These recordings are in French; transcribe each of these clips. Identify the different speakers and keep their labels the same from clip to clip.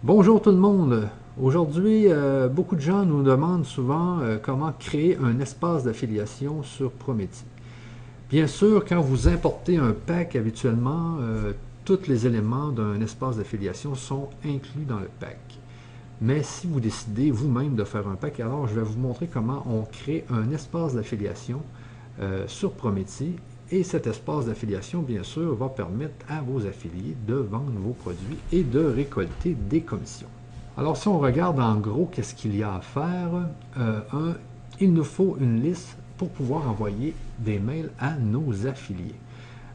Speaker 1: Bonjour tout le monde. Aujourd'hui, beaucoup de gens nous demandent souvent comment créer un espace d'affiliation sur Prometi. Bien sûr, quand vous importez un pack habituellement, tous les éléments d'un espace d'affiliation sont inclus dans le pack. Mais si vous décidez vous-même de faire un pack, alors je vais vous montrer comment on crée un espace d'affiliation sur Prometi. Et cet espace d'affiliation, bien sûr, va permettre à vos affiliés de vendre vos produits et de récolter des commissions. Alors, si on regarde en gros, qu'est-ce qu'il y a à faire? Il nous faut une liste pour pouvoir envoyer des mails à nos affiliés.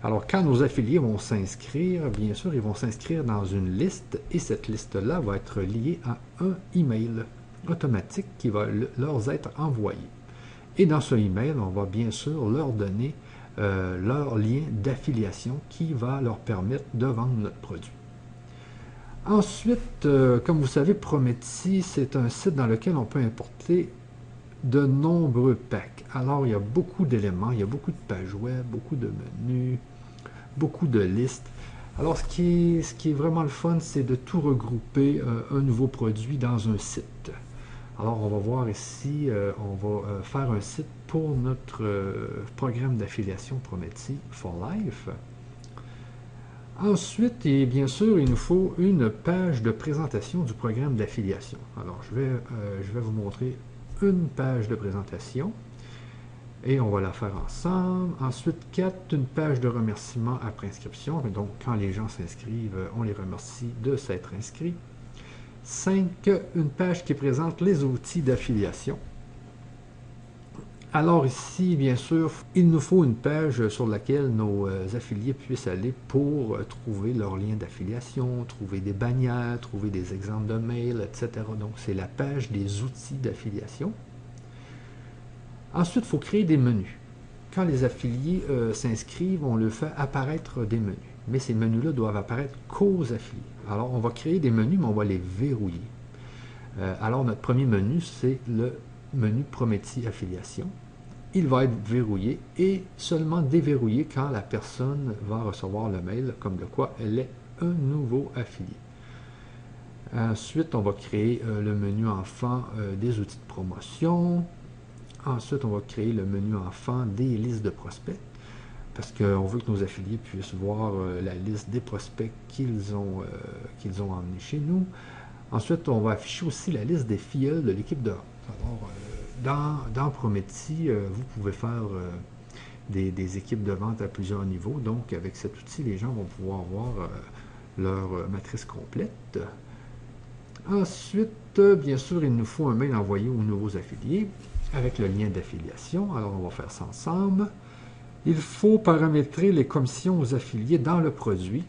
Speaker 1: Alors, quand nos affiliés vont s'inscrire, bien sûr, ils vont s'inscrire dans une liste et cette liste-là va être liée à un email automatique qui va leur être envoyé. Et dans ce email, on va bien sûr leur donner leur lien d'affiliation qui va leur permettre de vendre notre produit. Ensuite, comme vous savez, Prometi, c'est un site dans lequel on peut importer de nombreux packs. Alors, il y a beaucoup d'éléments, il y a beaucoup de pages web, beaucoup de menus, beaucoup de listes. Alors, ce qui est vraiment le fun, c'est de tout regrouper un nouveau produit dans un site. Alors, on va voir ici, on va faire un site pour notre programme d'affiliation Prometi for Life. Ensuite, et bien sûr, il nous faut une page de présentation du programme d'affiliation. Alors, je vais vous montrer une page de présentation et on va la faire ensemble. Ensuite, 4, une page de remerciement après inscription. Donc, quand les gens s'inscrivent, on les remercie de s'être inscrits. 5, une page qui présente les outils d'affiliation. Alors ici, bien sûr, il nous faut une page sur laquelle nos affiliés puissent aller pour trouver leur lien d'affiliation, trouver des bannières, trouver des exemples de mails, etc. Donc, c'est la page des outils d'affiliation. Ensuite, il faut créer des menus. Quand les affiliés s'inscrivent, on leur fait apparaître des menus. Mais ces menus-là doivent apparaître qu'aux affiliés. Alors, on va créer des menus, mais on va les verrouiller. Alors, notre premier menu, c'est le menu Prometi Affiliation. Il va être verrouillé et seulement déverrouillé quand la personne va recevoir le mail comme de quoi elle est un nouveau affilié. Ensuite, on va créer le menu enfant des outils de promotion. Ensuite, on va créer le menu enfant des listes de prospects parce qu'on veut que nos affiliés puissent voir la liste des prospects qu'ils ont emmenés chez nous. Ensuite, on va afficher aussi la liste des filleuls de l'équipe de vente. Alors, dans Prometi, vous pouvez faire des équipes de vente à plusieurs niveaux. Donc, avec cet outil, les gens vont pouvoir voir leur matrice complète. Ensuite, bien sûr, il nous faut un mail envoyé aux nouveaux affiliés avec le lien d'affiliation. Alors, on va faire ça ensemble. Il faut paramétrer les commissions aux affiliés dans le produit.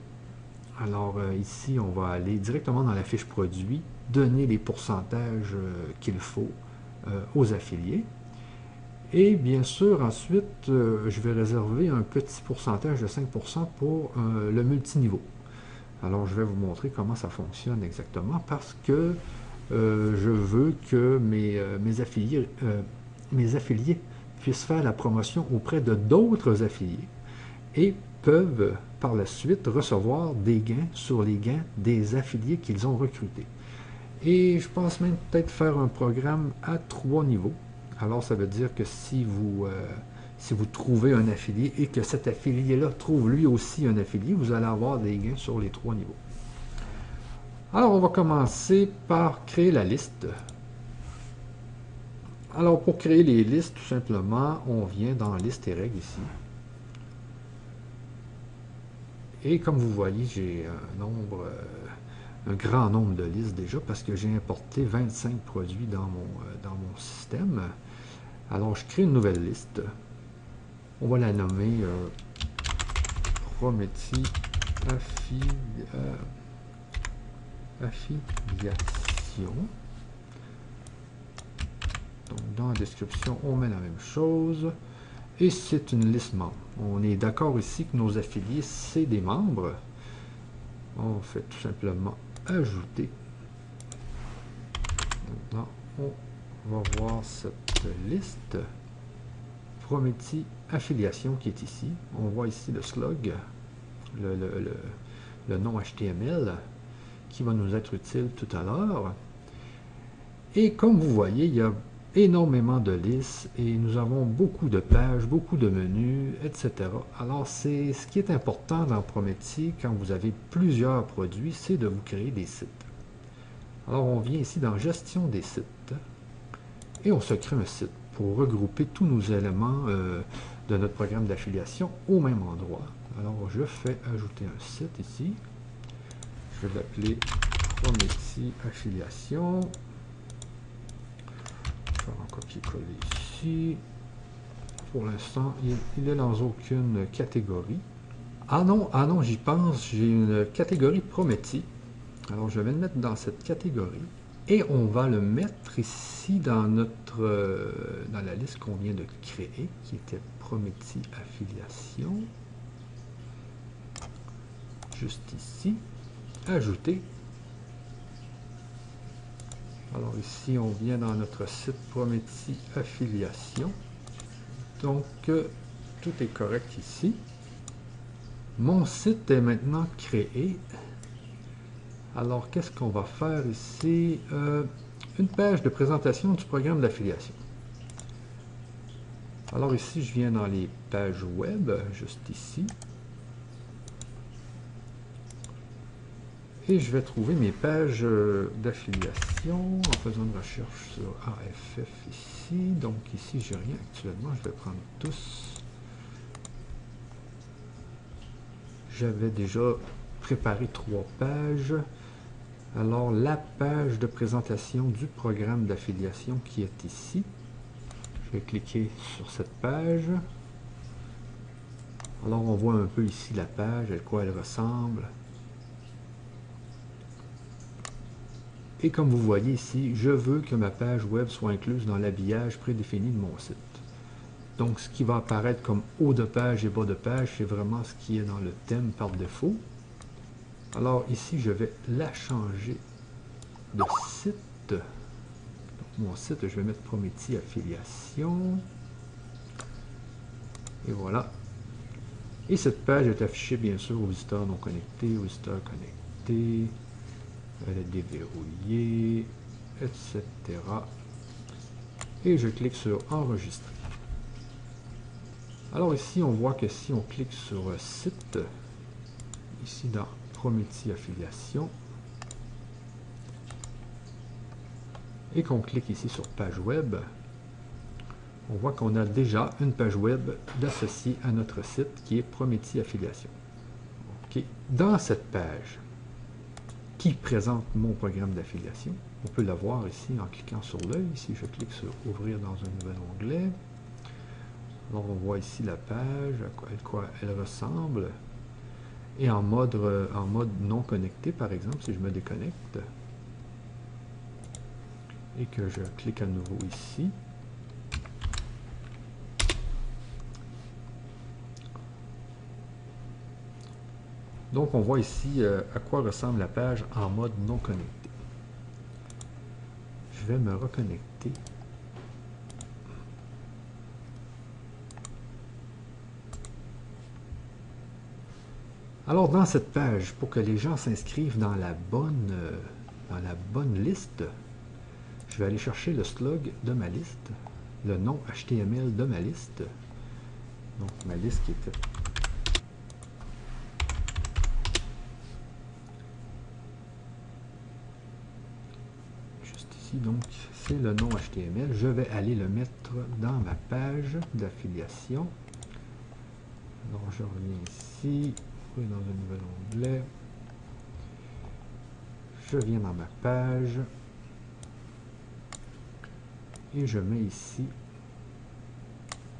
Speaker 1: Alors ici, on va aller directement dans la fiche produit, donner les pourcentages qu'il faut aux affiliés. Et bien sûr, ensuite, je vais réserver un petit pourcentage de 5% pour le multiniveau. Alors, je vais vous montrer comment ça fonctionne exactement parce que je veux que mes affiliés puissent faire la promotion auprès de d'autres affiliés et peuvent par la suite recevoir des gains sur les gains des affiliés qu'ils ont recrutés. Et je pense même peut-être faire un programme à 3 niveaux. Alors ça veut dire que si vous trouvez un affilié et que cet affilié-là trouve lui aussi un affilié, vous allez avoir des gains sur les 3 niveaux. Alors on va commencer par créer la liste. Alors pour créer les listes, tout simplement, on vient dans Liste et règles ici. Et comme vous voyez, j'ai un grand nombre de listes déjà parce que j'ai importé 25 produits dans mon système. Alors, je crée une nouvelle liste. On va la nommer Prometi Affiliation. Donc, dans la description, on met la même chose. Et c'est une liste membre. On est d'accord ici que nos affiliés, c'est des membres. On fait tout simplement ajouter. Maintenant, on va voir cette liste. Prometi Affiliation qui est ici. On voit ici le slug, le nom HTML qui va nous être utile tout à l'heure. Et comme vous voyez, il y a énormément de listes et nous avons beaucoup de pages, beaucoup de menus, etc. Alors, c'est ce qui est important dans Prometi quand vous avez plusieurs produits, c'est de vous créer des sites. Alors, on vient ici dans Gestion des sites et on se crée un site pour regrouper tous nos éléments de notre programme d'affiliation au même endroit. Alors, je fais ajouter un site ici. Je vais l'appeler Prometi Affiliation. Je vais en copier-coller ici. Pour l'instant, il est dans aucune catégorie. Ah non, j'y pense, j'ai une catégorie Prometi. Alors, je vais le mettre dans cette catégorie. Et on va le mettre ici dans dans la liste qu'on vient de créer, qui était Prometi Affiliation. Juste ici. Ajouter. Alors ici, on vient dans notre site Prometi Affiliation. Donc, tout est correct ici. Mon site est maintenant créé. Alors, qu'est-ce qu'on va faire ici? Une page de présentation du programme d'affiliation. Alors ici, je viens dans les pages web, juste ici. Et je vais trouver mes pages d'affiliation en faisant une recherche sur AFF ici. Donc ici, j'ai rien actuellement. Je vais prendre tous. J'avais déjà préparé 3 pages. Alors, la page de présentation du programme d'affiliation qui est ici. Je vais cliquer sur cette page. Alors, on voit un peu ici la page, à quoi elle ressemble. Et comme vous voyez ici, je veux que ma page web soit incluse dans l'habillage prédéfini de mon site. Donc, ce qui va apparaître comme haut de page et bas de page, c'est vraiment ce qui est dans le thème par défaut. Alors, ici, je vais la changer de site. Donc, mon site, je vais mettre Prometi Affiliation. Et voilà. Et cette page est affichée, bien sûr, aux visiteurs non connectés, aux visiteurs connectés. Elle est déverrouillée, etc. Et je clique sur Enregistrer. Alors ici, on voit que si on clique sur Site, ici dans Prometi Affiliation, et qu'on clique ici sur Page Web, on voit qu'on a déjà une page web d'associer à notre site qui est Prometi Affiliation. Okay. Dans cette page, qui présente mon programme d'affiliation. On peut la voir ici en cliquant sur l'œil. Ici, je clique sur Ouvrir dans un nouvel onglet. Alors, on voit ici la page, à quoi elle ressemble. Et en mode non connecté, par exemple, si je me déconnecte, et que je clique à nouveau ici, donc, on voit ici à quoi ressemble la page en mode non connecté. Je vais me reconnecter. Alors, dans cette page, pour que les gens s'inscrivent dans la bonne liste, je vais aller chercher le slug de ma liste, le nom HTML de ma liste. Donc, ma liste qui était... Donc, c'est le nom HTML. Je vais aller le mettre dans ma page d'affiliation. Donc, je reviens ici, dans un nouvel onglet. Je viens dans ma page et je mets ici,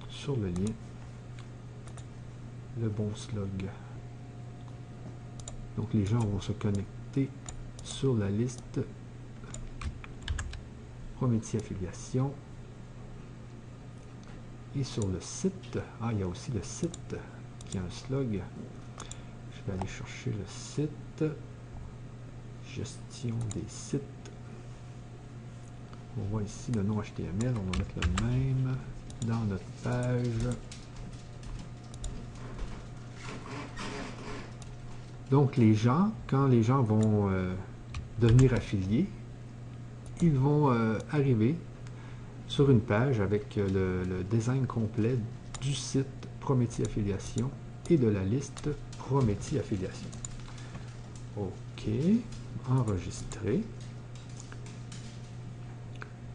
Speaker 1: sur le lien, le bon slug. Donc, les gens vont se connecter sur la liste Prometi Affiliation. Et sur le site, il y a aussi le site qui a un slug. Je vais aller chercher le site. Gestion des sites. On voit ici le nom HTML. On va mettre le même dans notre page. Donc les gens, quand les gens vont devenir affiliés, ils vont arriver sur une page avec le design complet du site Prométhée Affiliation et de la liste Prométhée Affiliation. OK, enregistrer.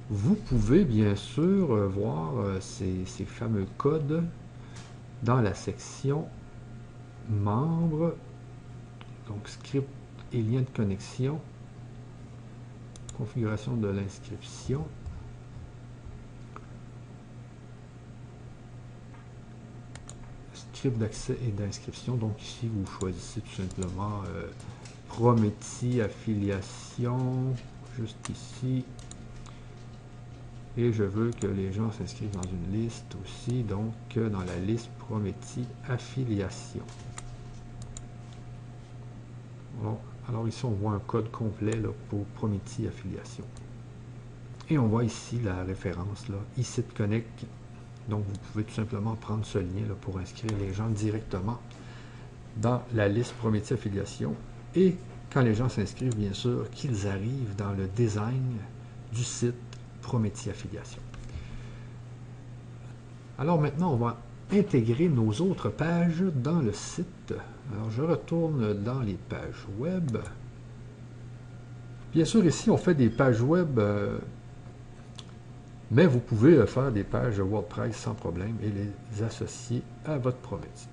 Speaker 1: Vous pouvez bien sûr voir ces fameux codes dans la section membres, donc script et lien de connexion, configuration de l'inscription. Script d'accès et d'inscription. Donc ici, vous choisissez tout simplement Prométhée Affiliation, juste ici. Et je veux que les gens s'inscrivent dans une liste aussi, donc dans la liste Prométhée Affiliation. Alors ici, on voit un code complet là, pour Prométhée Affiliation. Et on voit ici la référence, là, eSite Connect. Donc, vous pouvez tout simplement prendre ce lien là, pour inscrire les gens directement dans la liste Prométhée Affiliation. Et quand les gens s'inscrivent, bien sûr, qu'ils arrivent dans le design du site Prométhée Affiliation. Alors maintenant, on va intégrer nos autres pages dans le site. Alors, je retourne dans les pages web. Bien sûr, ici, on fait des pages web, mais vous pouvez faire des pages WordPress sans problème et les associer à votre Prométhée.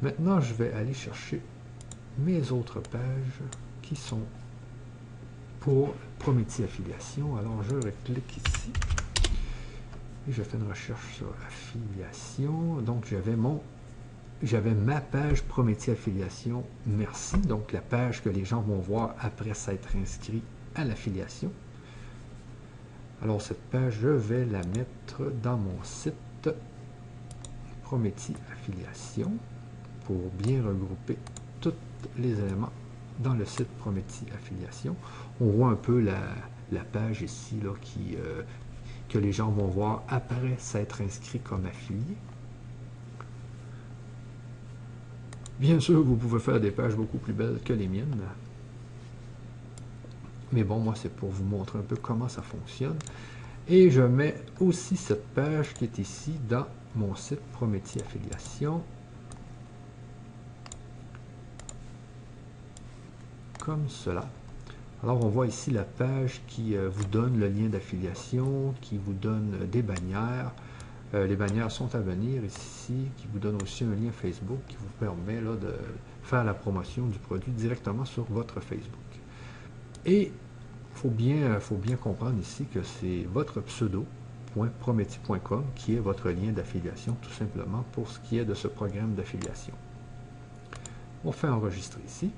Speaker 1: Maintenant, je vais aller chercher mes autres pages qui sont pour Prométhée Affiliation. Alors, je clique ici et je fais une recherche sur affiliation. Donc, j'avais ma page Prométhée Affiliation. Merci. Donc, la page que les gens vont voir après s'être inscrits à l'affiliation. Alors, cette page, je vais la mettre dans mon site Prométhée Affiliation pour bien regrouper tous les éléments dans le site Prométhée Affiliation. On voit un peu la page ici là, que les gens vont voir après s'être inscrits comme affiliés. Bien sûr, vous pouvez faire des pages beaucoup plus belles que les miennes. Mais bon, moi, c'est pour vous montrer un peu comment ça fonctionne. Et je mets aussi cette page qui est ici dans mon site Prométhée Affiliation. Comme cela. Alors, on voit ici la page qui vous donne le lien d'affiliation, qui vous donne des bannières. Les bannières sont à venir ici, qui vous donne aussi un lien Facebook qui vous permet là, de faire la promotion du produit directement sur votre Facebook. Et il faut bien comprendre ici que c'est votre pseudo.prométhée.com qui est votre lien d'affiliation, tout simplement pour ce qui est de ce programme d'affiliation. On fait enregistrer ici.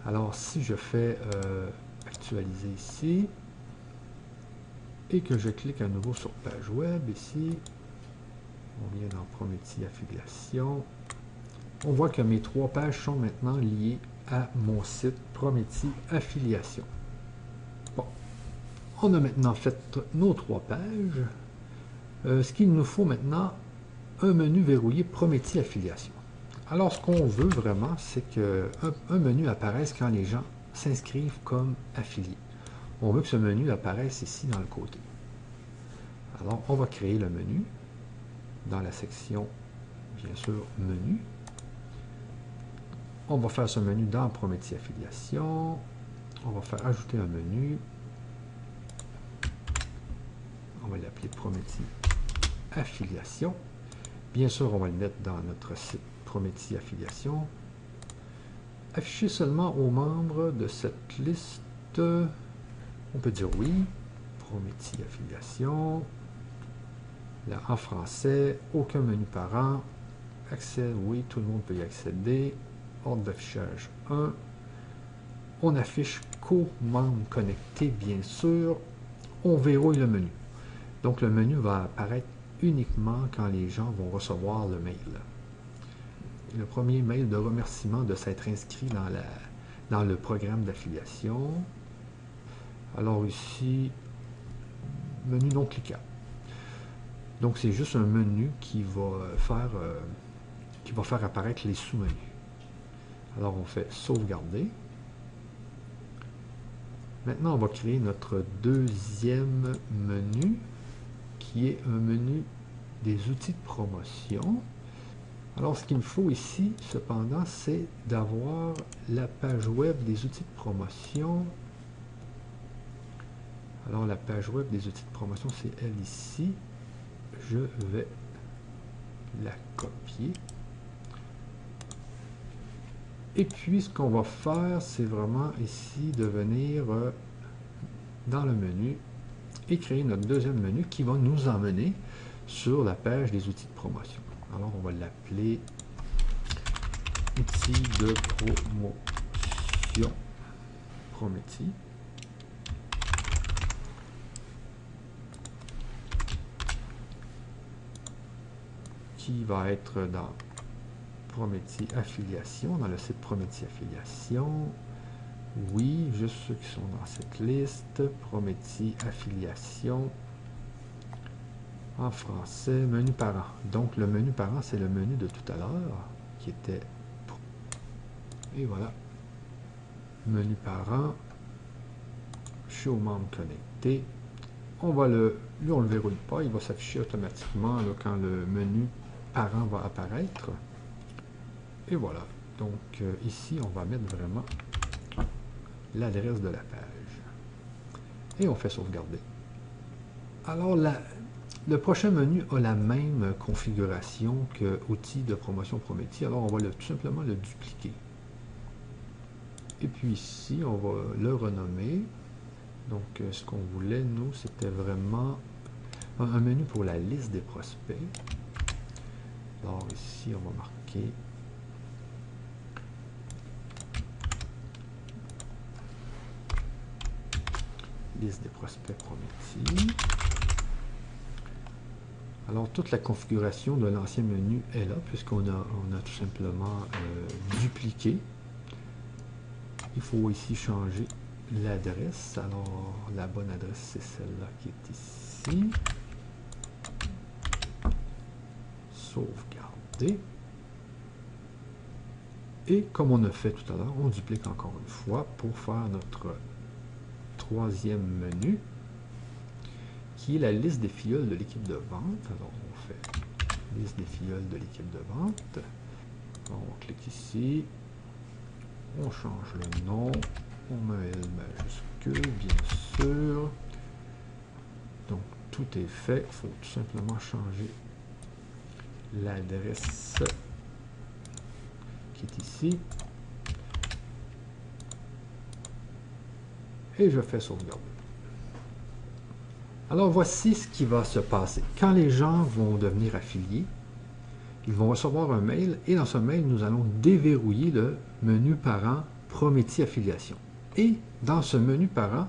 Speaker 1: Alors, si je fais actualiser ici, et que je clique à nouveau sur page web, ici, on vient dans Prométhée Affiliation, on voit que mes trois pages sont maintenant liées à mon site Prométhée Affiliation. Bon, on a maintenant fait nos trois pages. Ce qu'il nous faut maintenant, un menu verrouillé Prométhée Affiliation. Alors, ce qu'on veut vraiment, c'est qu'un menu apparaisse quand les gens s'inscrivent comme affiliés. On veut que ce menu apparaisse ici dans le côté. Alors, on va créer le menu dans la section, bien sûr, menu. On va faire ce menu dans Prométhée Affiliation. On va faire ajouter un menu. On va l'appeler Prométhée Affiliation. Bien sûr, on va le mettre dans notre site Prométhée Affiliation. Afficher seulement aux membres de cette liste. On peut dire oui. Prométhée Affiliation. Là, en français, aucun menu parent. Accès, oui, tout le monde peut y accéder. Ordre d'affichage 1. On affiche co-membre connecté, bien sûr. On verrouille le menu. Donc, le menu va apparaître uniquement quand les gens vont recevoir le mail. Le premier mail de remerciement de s'être inscrit dans le programme d'affiliation. Alors ici, menu non cliquable. Donc, c'est juste un menu qui va faire apparaître les sous-menus. Alors on fait sauvegarder. Maintenant, on va créer notre deuxième menu, qui est un menu des outils de promotion. Alors, ce qu'il me faut ici, cependant, c'est d'avoir la page web des outils de promotion. Alors, la page web des outils de promotion, c'est elle ici. Je vais la copier. Et puis, ce qu'on va faire, c'est vraiment ici de venir dans le menu et créer notre deuxième menu qui va nous emmener sur la page des outils de promotion. Alors, on va l'appeler outils de promotion Prometi. Qui va être dans Prometi Affiliation, dans le site Prometi Affiliation. Oui, juste ceux qui sont dans cette liste. Prometi Affiliation. En français, menu parent. Donc, le menu parent, c'est le menu de tout à l'heure, qui était... Et voilà. Menu parent. Show membres connectés. On va lui, on ne le verrouille pas. Il va s'afficher automatiquement là, quand le menu parent va apparaître. Et voilà. Donc, ici, on va mettre vraiment l'adresse de la page. Et on fait sauvegarder. Alors, le prochain menu a la même configuration que outils de promotion Prometi. Alors, on va tout simplement le dupliquer. Et puis ici, on va le renommer. Donc, ce qu'on voulait, nous, c'était vraiment un menu pour la liste des prospects. Alors, ici, on va marquer liste des prospects Prometi. Alors, toute la configuration de l'ancien menu est là, puisqu'on a tout simplement dupliqué. Il faut ici changer l'adresse. Alors, la bonne adresse, c'est celle-là qui est ici. Sauvegarder. Et comme on a fait tout à l'heure, on duplique encore une fois pour faire notre troisième menu, qui est la liste des filleuls de l'équipe de vente. Alors, on fait liste des filleuls de l'équipe de vente. On clique ici. On change le nom. On met L majuscule, bien sûr. Donc, tout est fait. Il faut tout simplement changer l'adresse qui est ici. Et je fais sauvegarder. Alors, voici ce qui va se passer. Quand les gens vont devenir affiliés, ils vont recevoir un mail et dans ce mail, nous allons déverrouiller le menu parent Prometi Affiliation. Et dans ce menu parent,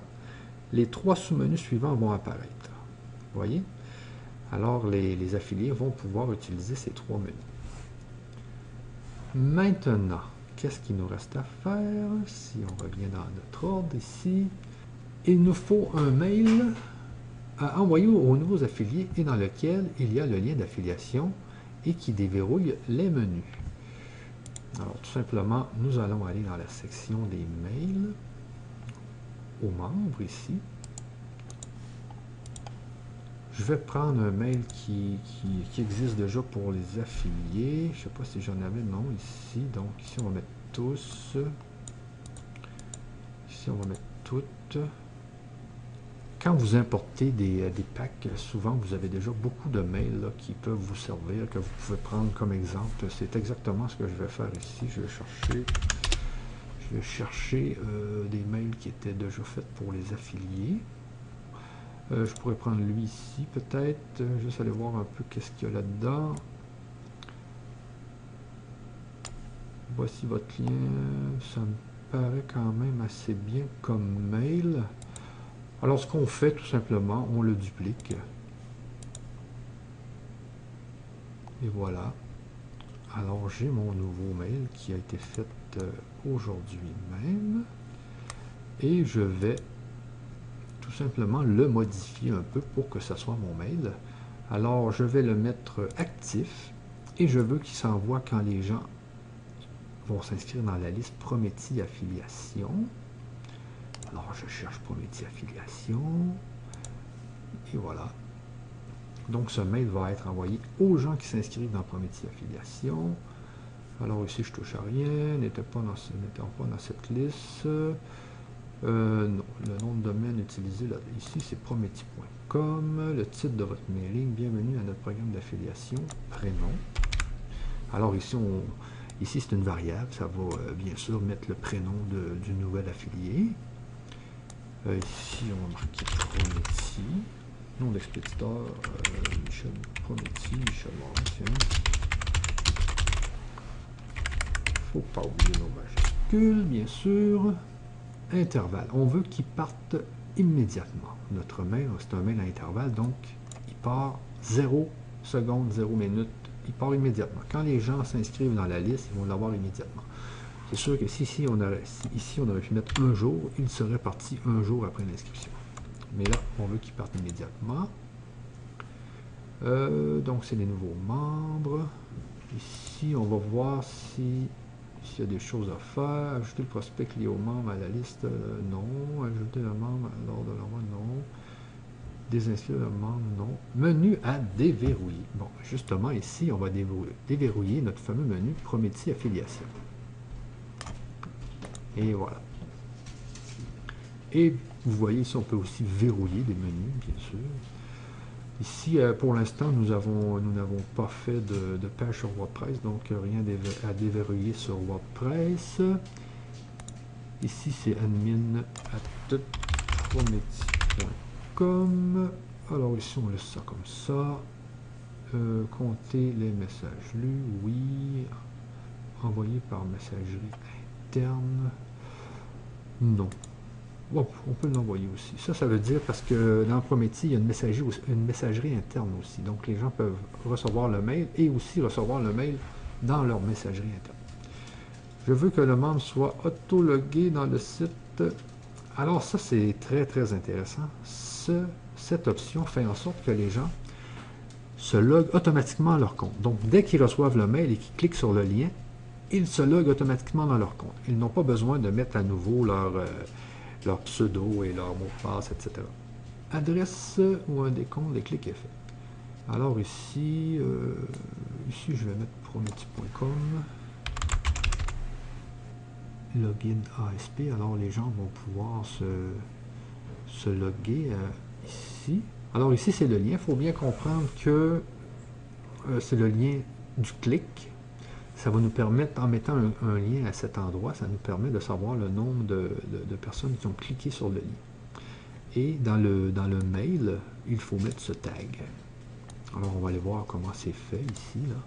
Speaker 1: les trois sous-menus suivants vont apparaître. Vous voyez? Alors, les affiliés vont pouvoir utiliser ces trois menus. Maintenant, qu'est-ce qu'il nous reste à faire? Si on revient dans notre ordre ici, il nous faut un mail à envoyer aux nouveaux affiliés et dans lequel il y a le lien d'affiliation et qui déverrouille les menus. Alors, tout simplement, nous allons aller dans la section des mails, aux membres ici. Je vais prendre un mail qui existe déjà pour les affiliés. Je ne sais pas si j'en avais, non, ici. Donc, ici, on va mettre tous. Ici, on va mettre toutes. Quand vous importez des packs, souvent, vous avez déjà beaucoup de mails là, qui peuvent vous servir, que vous pouvez prendre comme exemple. C'est exactement ce que je vais faire ici. Je vais chercher des mails qui étaient déjà faits pour les affiliés. Je pourrais prendre lui ici, peut-être. Juste aller voir un peu qu'est-ce qu'il y a là-dedans. Voici votre lien. Ça me paraît quand même assez bien comme mail. Alors, ce qu'on fait, tout simplement, on le duplique. Et voilà. Alors, j'ai mon nouveau mail qui a été fait aujourd'hui même. Et je vais tout simplement le modifier un peu pour que ça soit mon mail. Alors, je vais le mettre actif et je veux qu'il s'envoie quand les gens vont s'inscrire dans la liste Prométhie Affiliation. Alors, je cherche Prométhie Affiliation. Et voilà. Donc, ce mail va être envoyé aux gens qui s'inscrivent dans Prométhie Affiliation. Alors, ici, je touche à rien. N'étant pas dans cette liste. Non, le nom de domaine utilisé là, ici, c'est prométhie.com. Le titre de votre mailing, bienvenue à notre programme d'affiliation, prénom. Alors, ici, c'est une variable. Ça va, bien sûr, mettre le prénom du nouvel affilié. Ici, on va marquer Prométhie. Nom d'expéditeur, Michel Prométhie, Michel Morin. Faut pas oublier nos majuscules, bien sûr. Intervalle. On veut qu'il parte immédiatement. Notre mail, c'est un mail à intervalle, donc il part 0 secondes, 0 minutes. Il part immédiatement. Quand les gens s'inscrivent dans la liste, ils vont l'avoir immédiatement. C'est sûr que si ici on aurait pu mettre un jour, il serait parti un jour après l'inscription. Mais là, on veut qu'il parte immédiatement. Donc, c'est les nouveaux membres. Ici, on va voir s'il y a des choses à faire. Ajouter le prospect lié aux membres à la liste, non. Ajouter le membre lors de l'envoi, non. Désinscrire le membre, non. Menu à déverrouiller. Bon, justement, ici, on va déverrouiller notre fameux menu Prométhie Affiliation. Et voilà. Et vous voyez, ici, on peut aussi verrouiller des menus, bien sûr. Ici, pour l'instant, nous n'avons pas fait de page sur WordPress, donc rien à déverrouiller sur WordPress. Ici, c'est admin@promethi.com. Alors ici, on laisse ça comme ça. Compter les messages lus, oui. Envoyer par messagerie interne, non. Bon, on peut l'envoyer aussi. Ça veut dire parce que dans Prométhie, il y a une messagerie interne aussi. Donc, les gens peuvent recevoir le mail et aussi recevoir le mail dans leur messagerie interne. Je veux que le membre soit auto-logué dans le site. Alors, ça, c'est très, très intéressant. Cette option fait en sorte que les gens se loguent automatiquement à leur compte. Donc, dès qu'ils reçoivent le mail et qu'ils cliquent sur le lien, ils se loguent automatiquement dans leur compte. Ils n'ont pas besoin de mettre à nouveau leur pseudo et leur mot de passe, etc. Adresse ou un décompte, des clics est fait. Alors ici, je vais mettre promethi.com. Login ASP. Alors les gens vont pouvoir se loguer ici. Alors ici, c'est le lien. Il faut bien comprendre que c'est le lien du clic. Ça va nous permettre, en mettant un lien à cet endroit, ça nous permet de savoir le nombre de personnes qui ont cliqué sur le lien. Et dans le mail, il faut mettre ce tag. Alors, on va aller voir comment c'est fait ici. Là.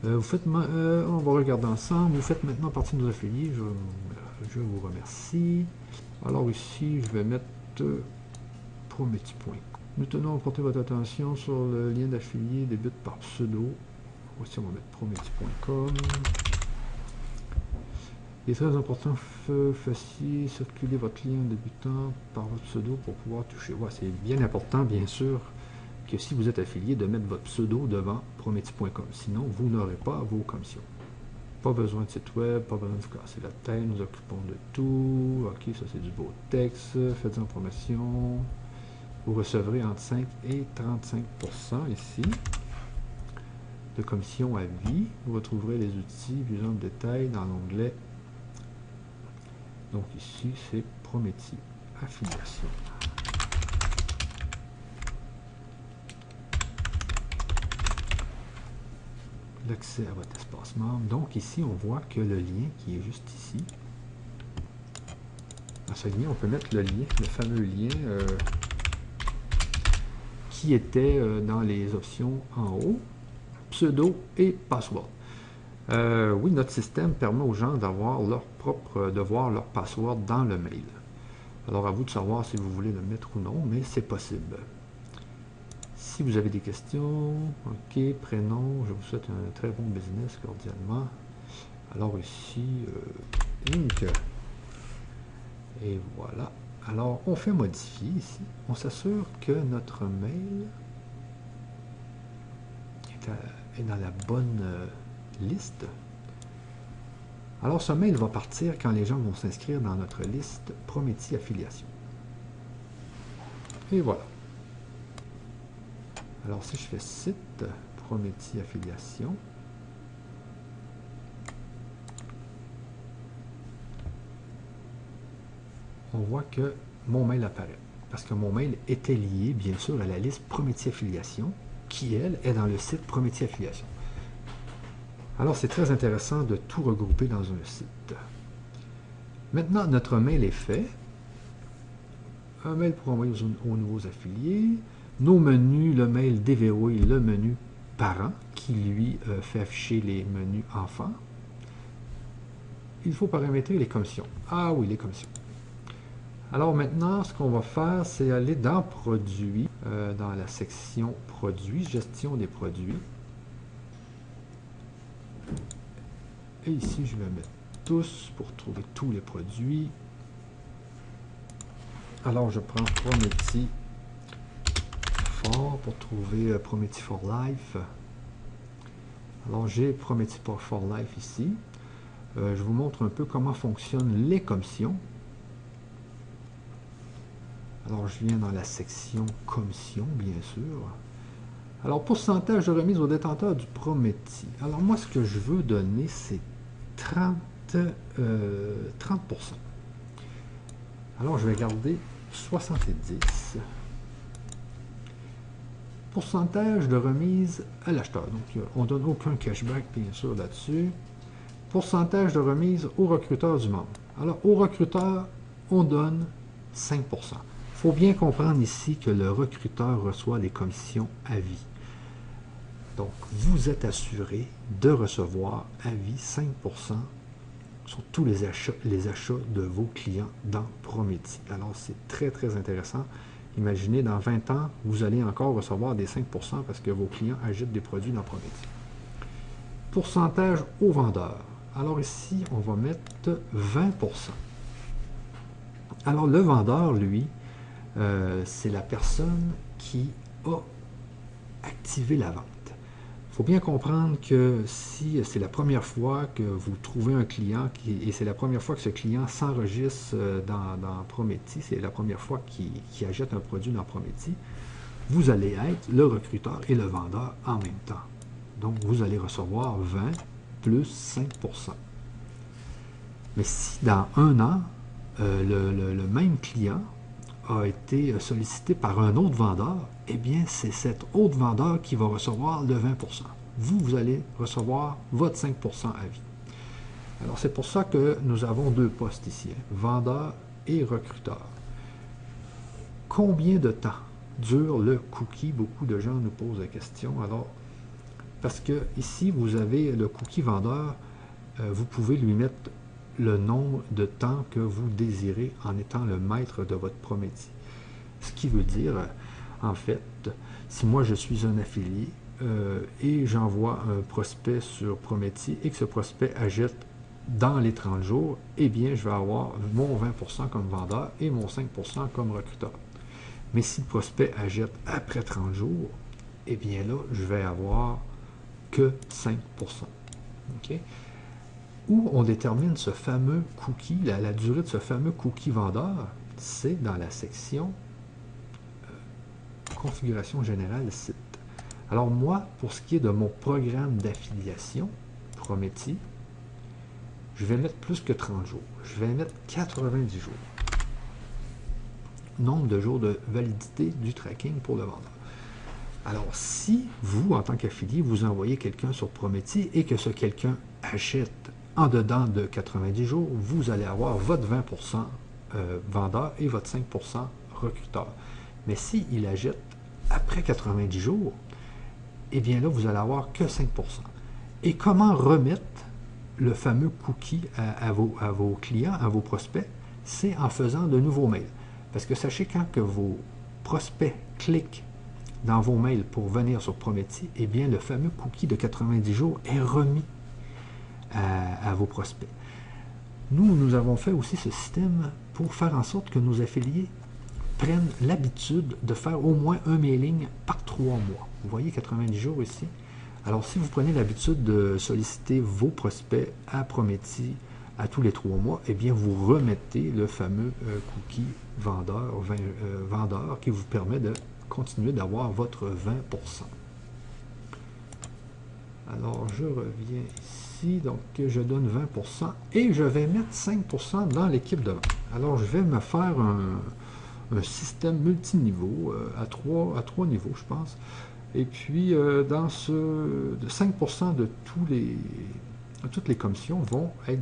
Speaker 1: On va regarder ensemble. Vous faites maintenant partie de nos affiliés. Je vous remercie. Alors ici, je vais mettre promethi.com. Nous tenons à porter votre attention sur le lien d'affilié débute par pseudo. Voici, on va mettre promethi.com. Il est très important, fassiez circuler votre lien débutant par votre pseudo pour pouvoir toucher. Ouais, c'est bien important, bien sûr, que si vous êtes affilié, de mettre votre pseudo devant promethi.com. Sinon, vous n'aurez pas vos commissions. Pas besoin de site web, pas besoin de vous casser la tête, nous occupons de tout. Ok, ça c'est du beau texte, faites en promotion. Vous recevrez entre 5 et 35% ici de commission à vie. Vous retrouverez les outils plus en détail dans l'onglet. Donc ici, c'est Prométhie Affiliation. L'accès à votre espace membre. Donc ici, on voit que le lien qui est juste ici, dans ce lien, on peut mettre le lien, le fameux lien qui était dans les options en haut, pseudo et password. Oui, notre système permet aux gens d'avoir de voir leur password dans le mail. Alors à vous de savoir si vous voulez le mettre ou non, mais c'est possible. Si vous avez des questions, ok, prénom, je vous souhaite un très bon business cordialement. Alors ici, link. Et voilà. Alors, on fait modifier ici. On s'assure que notre mail est dans la bonne liste. Alors, ce mail va partir quand les gens vont s'inscrire dans notre liste Prométhie Affiliation. Et voilà. Alors, si je fais site Prométhie Affiliation, on voit que mon mail apparaît. Parce que mon mail était lié, bien sûr, à la liste Prométhie Affiliation, qui, elle, est dans le site Prométhie Affiliation. Alors, c'est très intéressant de tout regrouper dans un site. Maintenant, notre mail est fait. Un mail pour envoyer aux nouveaux affiliés. Nos menus, le mail déverrouille le menu parent, qui, lui, fait afficher les menus enfants. Il faut paramétrer les commissions. Ah oui, les commissions. Alors maintenant, ce qu'on va faire, c'est aller dans Produits, dans la section Produits, Gestion des produits. Et ici, je vais mettre tous pour trouver tous les produits. Alors, je prends Prométhie For pour trouver Prométhie for Life. Alors, j'ai Prométhie for Life ici. Je vous montre un peu comment fonctionnent les commissions. Alors, je viens dans la section commission, bien sûr. Alors, pourcentage de remise aux détenteurs du Prométhie. Alors, moi, ce que je veux donner, c'est 30%. Alors, je vais garder 70. Pourcentage de remise à l'acheteur. Donc, on ne donne aucun cashback, bien sûr, là-dessus. Pourcentage de remise au recruteur du membre. Alors, au recruteur, on donne 5%. Il faut bien comprendre ici que le recruteur reçoit des commissions à vie. Donc, vous êtes assuré de recevoir à vie 5% sur tous les achats de vos clients dans Prométhie. Alors, c'est très, très intéressant. Imaginez, dans 20 ans, vous allez encore recevoir des 5% parce que vos clients achètent des produits dans Prométhie. Pourcentage aux vendeurs. Alors ici, on va mettre 20%. Alors, le vendeur, lui, c'est la personne qui a activé la vente. Il faut bien comprendre que si c'est la première fois que vous trouvez un client et c'est la première fois que ce client s'enregistre dans Prométhie, c'est la première fois qu'il achète un produit dans Prométhie, vous allez être le recruteur et le vendeur en même temps. Donc, vous allez recevoir 20 plus 5%. Mais si dans un an, le même client a été sollicité par un autre vendeur, eh bien, c'est cet autre vendeur qui va recevoir le 20%. Vous allez recevoir votre 5% à vie. Alors, c'est pour ça que nous avons deux postes ici, hein, vendeur et recruteur. Combien de temps dure le cookie? Beaucoup de gens nous posent la question. Alors, parce que ici, vous avez le cookie vendeur, vous pouvez lui mettre le nombre de temps que vous désirez en étant le maître de votre Prométhie. Ce qui veut dire, en fait, si moi je suis un affilié et j'envoie un prospect sur Prométhie et que ce prospect achète dans les 30 jours, eh bien, je vais avoir mon 20% comme vendeur et mon 5% comme recruteur. Mais si le prospect achète après 30 jours, eh bien là, je vais avoir que 5%. OK? Où on détermine ce fameux cookie, la durée de ce fameux cookie vendeur, c'est dans la section configuration générale site. Alors moi, pour ce qui est de mon programme d'affiliation, Prométhie, je vais mettre plus que 30 jours. Je vais mettre 90 jours. Nombre de jours de validité du tracking pour le vendeur. Alors, si vous, en tant qu'affilié, vous envoyez quelqu'un sur Prométhie et que ce quelqu'un achète en dedans de 90 jours, vous allez avoir votre 20% vendeur et votre 5% recruteur. Mais s'il achète après 90 jours, eh bien là, vous allez avoir que 5%. Et comment remettre le fameux cookie à vos clients, à vos prospects? C'est en faisant de nouveaux mails. Parce que sachez, quand que vos prospects cliquent dans vos mails pour venir sur Prométhie, eh bien, le fameux cookie de 90 jours est remis à vos prospects. Nous avons fait aussi ce système pour faire en sorte que nos affiliés prennent l'habitude de faire au moins un mailing par 3 mois. Vous voyez 90 jours ici. Alors, si vous prenez l'habitude de solliciter vos prospects à Prometi à tous les 3 mois, eh bien, vous remettez le fameux cookie vendeur qui vous permet de continuer d'avoir votre 20%. Alors, je reviens ici, donc je donne 20% et je vais mettre 5% dans l'équipe de vente. Alors, je vais me faire un système multiniveau à trois niveaux, je pense. Et puis, dans ce 5% de toutes les commissions vont être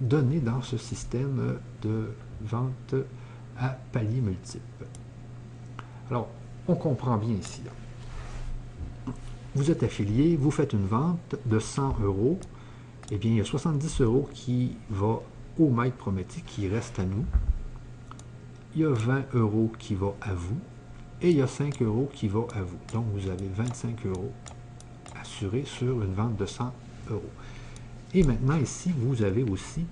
Speaker 1: données dans ce système de vente à paliers multiples. Alors, on comprend bien ici. Vous êtes affilié, vous faites une vente de 100 €. Eh bien, il y a 70 € qui va au maître Prometi, qui reste à nous. Il y a 20 € qui va à vous. Et il y a 5 € qui va à vous. Donc, vous avez 25 € assurés sur une vente de 100 €. Et maintenant, ici, vous avez aussi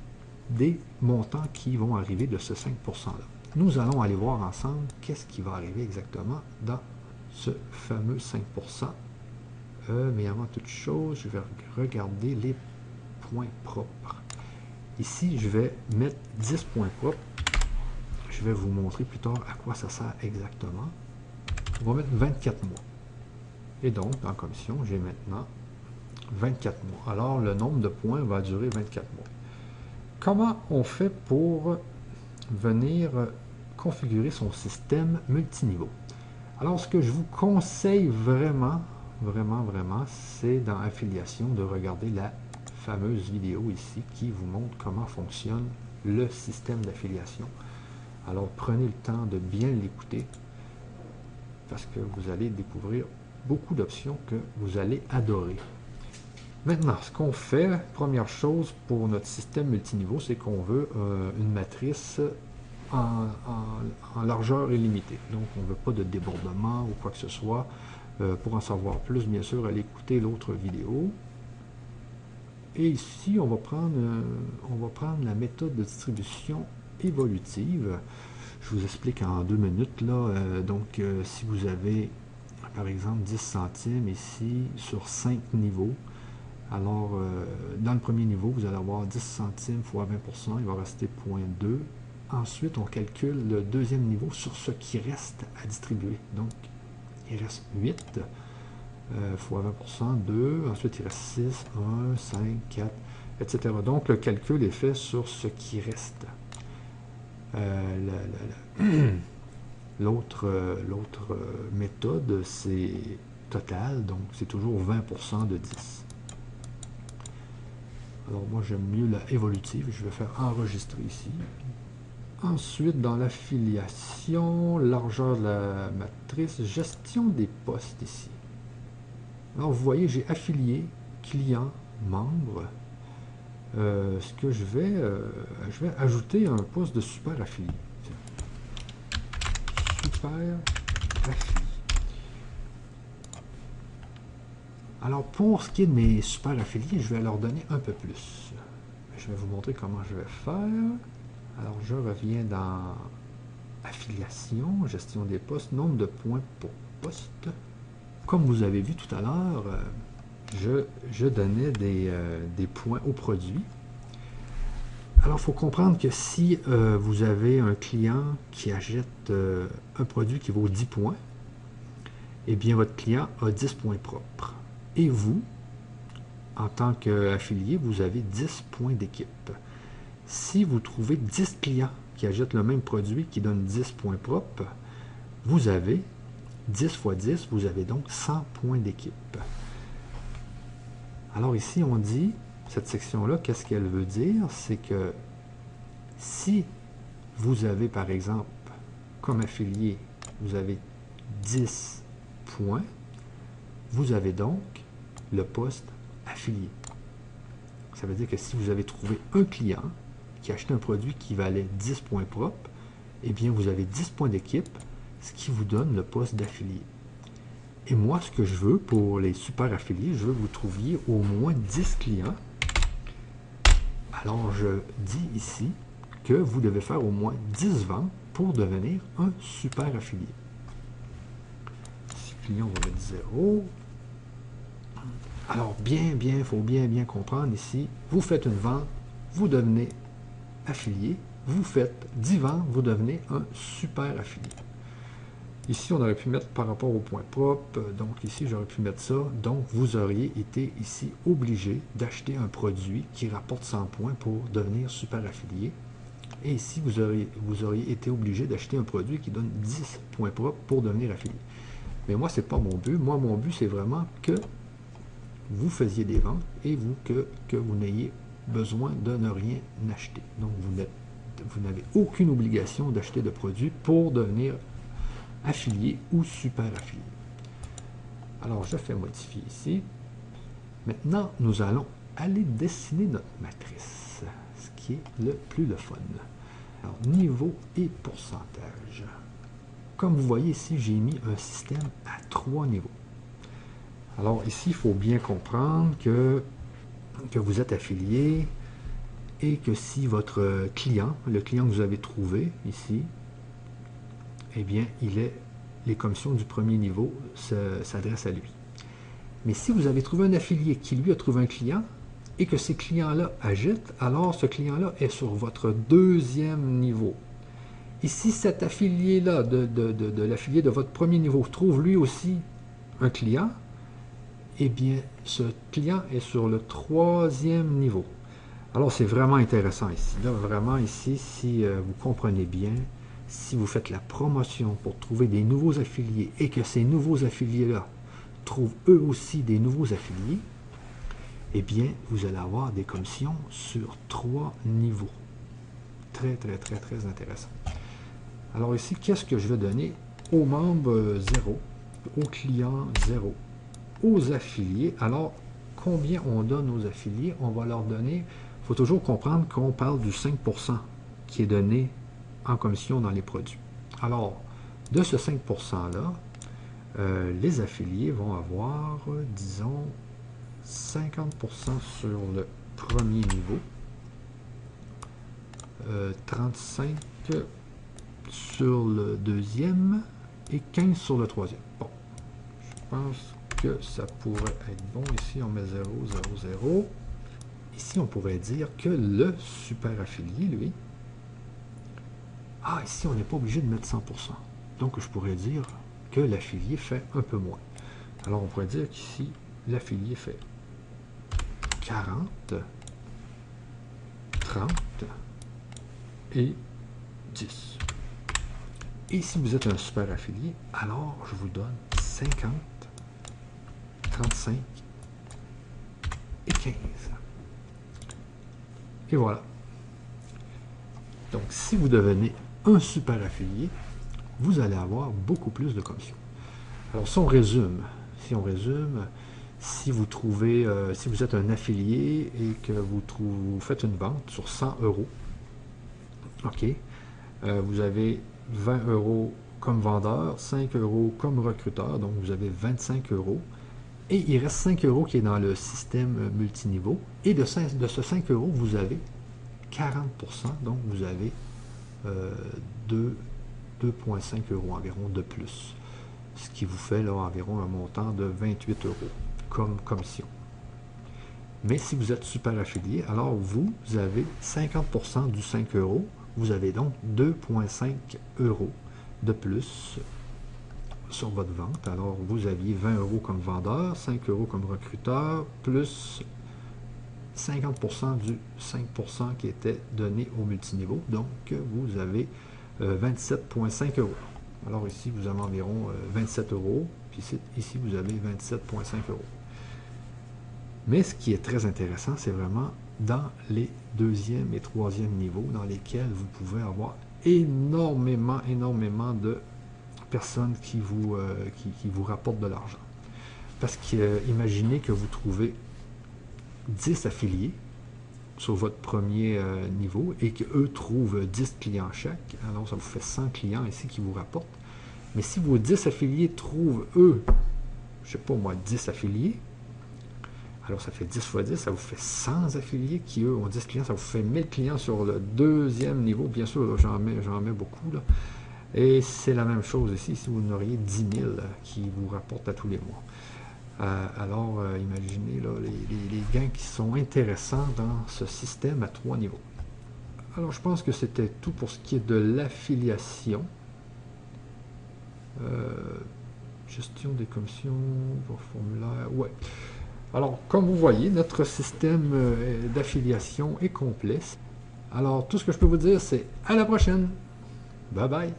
Speaker 1: des montants qui vont arriver de ce 5%-là. Nous allons aller voir ensemble qu'est-ce qui va arriver exactement dans ce fameux 5%. Mais avant toute chose, je vais regarder les points propres. Ici, je vais mettre 10 points propres. Je vais vous montrer plus tard à quoi ça sert exactement. On va mettre 24 mois. Et donc, en commission, j'ai maintenant 24 mois. Alors, le nombre de points va durer 24 mois. Comment on fait pour venir configurer son système multiniveau? Alors, ce que je vous conseille vraiment, c'est dans Affiliation de regarder la fameuse vidéo ici qui vous montre comment fonctionne le système d'affiliation. Alors, prenez le temps de bien l'écouter parce que vous allez découvrir beaucoup d'options que vous allez adorer. Maintenant, ce qu'on fait, première chose pour notre système multiniveau, c'est qu'on veut une matrice en largeur illimitée. Donc, on ne veut pas de débordement ou quoi que ce soit. Pour en savoir plus, bien sûr, allez écouter l'autre vidéo. Et ici, on va prendre la méthode de distribution évolutive. Je vous explique en 2 minutes. Là. Donc, si vous avez, par exemple, 10 centimes ici sur 5 niveaux, alors, dans le premier niveau, vous allez avoir 10 centimes fois 20%, il va rester 0,2. Ensuite, on calcule le deuxième niveau sur ce qui reste à distribuer. Donc, il reste 8 fois 20%, 2. Ensuite, il reste 6, 1, 5, 4, etc. Donc, le calcul est fait sur ce qui reste. L'autre méthode, c'est total. Donc, c'est toujours 20% de 10. Alors, moi, j'aime mieux la évolutive. Je vais faire enregistrer ici. Ensuite, dans l'affiliation, largeur de la matrice, gestion des postes ici. Alors, vous voyez, j'ai affilié, client, membre. Ce que je vais ajouter un poste de super affilié. Super affilié. Alors, pour ce qui est de mes super affiliés, je vais leur donner un peu plus. Je vais vous montrer comment je vais faire. Alors, je reviens dans affiliation, gestion des postes, nombre de points pour poste. Comme vous avez vu tout à l'heure, je donnais des points au produit. Alors, il faut comprendre que si vous avez un client qui achète un produit qui vaut 10 points, eh bien, votre client a 10 points propres. Et vous, en tant qu'affilié, vous avez 10 points d'équipe. Si vous trouvez 10 clients qui achètent le même produit qui donne 10 points propres, vous avez 10 fois 10, vous avez donc 100 points d'équipe. Alors ici, on dit, cette section-là, qu'est-ce qu'elle veut dire? C'est que si vous avez, par exemple, comme affilié, vous avez 10 points, vous avez donc le poste affilié. Ça veut dire que si vous avez trouvé un client qui a acheté un produit qui valait 10 points propres, eh bien, vous avez 10 points d'équipe, ce qui vous donne le poste d'affilié. Et moi, ce que je veux pour les super affiliés, je veux que vous trouviez au moins 10 clients. Alors, je dis ici que vous devez faire au moins 10 ventes pour devenir un super affilié. 6 clients, on va mettre 0. Alors, il faut bien comprendre ici, vous faites une vente, vous devenez affilié, vous faites 10 ventes, vous devenez un super affilié. Ici, on aurait pu mettre par rapport au point propre, donc ici, j'aurais pu mettre ça. Donc, vous auriez été ici obligé d'acheter un produit qui rapporte 100 points pour devenir super affilié. Et ici, vous auriez été obligé d'acheter un produit qui donne 10 points propres pour devenir affilié. Mais moi, ce n'est pas mon but. Moi, mon but, c'est vraiment que vous faisiez des ventes et que vous n'ayez besoin de ne rien acheter. Donc, vous n'avez aucune obligation d'acheter de produits pour devenir affilié ou super affilié. Alors, je fais modifier ici. Maintenant, nous allons aller dessiner notre matrice, ce qui est le plus le fun. Alors, niveau et pourcentage. Comme vous voyez ici, j'ai mis un système à 3 niveaux. Alors ici, il faut bien comprendre que vous êtes affilié et que si votre client, le client que vous avez trouvé ici, eh bien, les commissions du premier niveau s'adressent à lui. Mais si vous avez trouvé un affilié qui lui a trouvé un client et que ces clients-là agitent, alors ce client-là est sur votre deuxième niveau. Et si cet affilié-là, de l'affilié de votre premier niveau, trouve lui aussi un client, eh bien, ce client est sur le troisième niveau. Alors, c'est vraiment intéressant ici. Là, vraiment ici, si vous comprenez bien, si vous faites la promotion pour trouver des nouveaux affiliés et que ces nouveaux affiliés-là trouvent eux aussi des nouveaux affiliés, eh bien, vous allez avoir des commissions sur 3 niveaux. Très intéressant. Alors ici, qu'est-ce que je vais donner aux membres 0, aux clients 0, aux affiliés? Alors, combien on donne aux affiliés? On va leur donner, il faut toujours comprendre qu'on parle du 5% qui est donné en commission dans les produits. Alors, de ce 5%-là, les affiliés vont avoir, disons, 50% sur le premier niveau, 35% sur le deuxième et 15% sur le troisième. Bon, je pense que ça pourrait être bon. Ici, on met 0, 0, 0. Ici, on pourrait dire que le super affilié, lui, ici, on n'est pas obligé de mettre 100%. Donc, je pourrais dire que l'affilié fait un peu moins. Alors, on pourrait dire qu'ici, l'affilié fait 40, 30 et 10. Et si vous êtes un super affilié, alors je vous donne 50, 35 et 15. Et voilà. Donc, si vous devenez un super affilié, vous allez avoir beaucoup plus de commissions. Alors, si on résume, si vous trouvez, si vous êtes un affilié et que vous faites une vente sur 100 €, OK, vous avez 20 € comme vendeur, 5 € comme recruteur, donc vous avez 25 €. Et il reste 5 € qui est dans le système multiniveau. Et de ce 5 €, vous avez 40%, donc vous avez 2,5 € environ de plus. Ce qui vous fait là environ un montant de 28 € comme commission. Mais si vous êtes super affilié, alors vous avez 50% du 5 €. Vous avez donc 2,5 € de plus sur votre vente. Alors, vous aviez 20 € comme vendeur, 5 € comme recruteur, plus 50% du 5% qui était donné au multiniveau. Donc, vous avez 27,5 €. Alors, ici, vous avez environ 27 €. Puis ici, vous avez 27,5 €. Mais ce qui est très intéressant, c'est vraiment dans les deuxième et troisième niveaux dans lesquels vous pouvez avoir énormément de personnes qui vous rapportent de l'argent. Parce que imaginez que vous trouvez 10 affiliés sur votre premier niveau et qu'eux trouvent 10 clients chaque, alors ça vous fait 100 clients ici qui vous rapportent. Mais si vos 10 affiliés trouvent, eux, je sais pas moi, 10 affiliés, alors ça fait 10 fois 10, ça vous fait 100 affiliés qui, eux, ont 10 clients, ça vous fait 1000 clients sur le deuxième niveau. Bien sûr, j'en mets beaucoup, là. Et c'est la même chose ici, si vous en auriez 10 000 qui vous rapportent à tous les mois. Alors, imaginez là, les gains qui sont intéressants dans ce système à 3 niveaux. Alors, je pense que c'était tout pour ce qui est de l'affiliation. Gestion des commissions, pour formulaire, ouais. Alors, comme vous voyez, notre système d'affiliation est complet. Alors, tout ce que je peux vous dire, c'est à la prochaine. Bye bye.